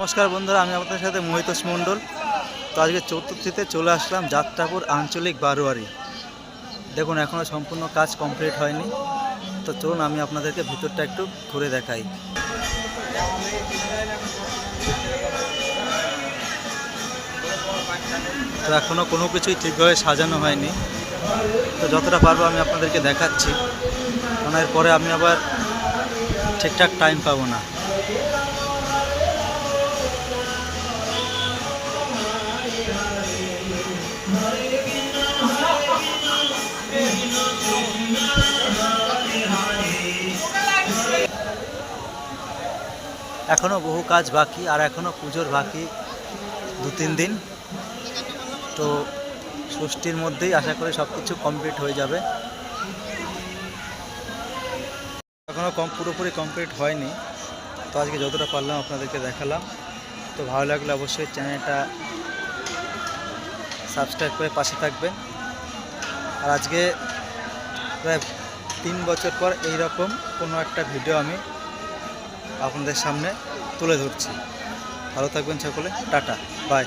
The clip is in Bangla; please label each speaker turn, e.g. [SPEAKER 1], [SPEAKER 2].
[SPEAKER 1] নমস্কার বন্ধুরা, আমি আপনাদের সাথে মহিতোষ মণ্ডল। তো আজকে চতুর্থীতে চলে আসলাম যাত্রাপুর আঞ্চলিক বারোয়ারি। দেখুন এখনও সম্পূর্ণ কাজ কমপ্লিট হয়নি। তো চলুন আমি আপনাদেরকে ভিতরটা একটু ঘুরে দেখাই। তো এখনও কোনো কিছুই ঠিকভাবে সাজানো হয়নি। তো যতটা পারবো আমি আপনাদেরকে দেখাচ্ছি, কারণ এরপরে আমি আবার ঠিকঠাক টাইম পাবো না। এখনও বহু কাজ বাকি, আর এখনও পুজোর বাকি 2-3 দিন। তো ষষ্ঠীর মধ্যেই আশা করি সব কিছু কমপ্লিট হয়ে যাবে। এখনও পুরোপুরি কমপ্লিট হয়নি। তো আজকে যতটা পারলাম আপনাদেরকে দেখালাম। তো ভালো লাগলে অবশ্যই চ্যানেলটা সাবস্ক্রাইব করে পাশে থাকবেন। আর আজকে প্রায় 3 বছর পর এইরকম কোনো একটা ভিডিও আমি আপনাদের সামনে তুলে ধরছি। ভালো থাকবেন সকলে, টাটা, বাই।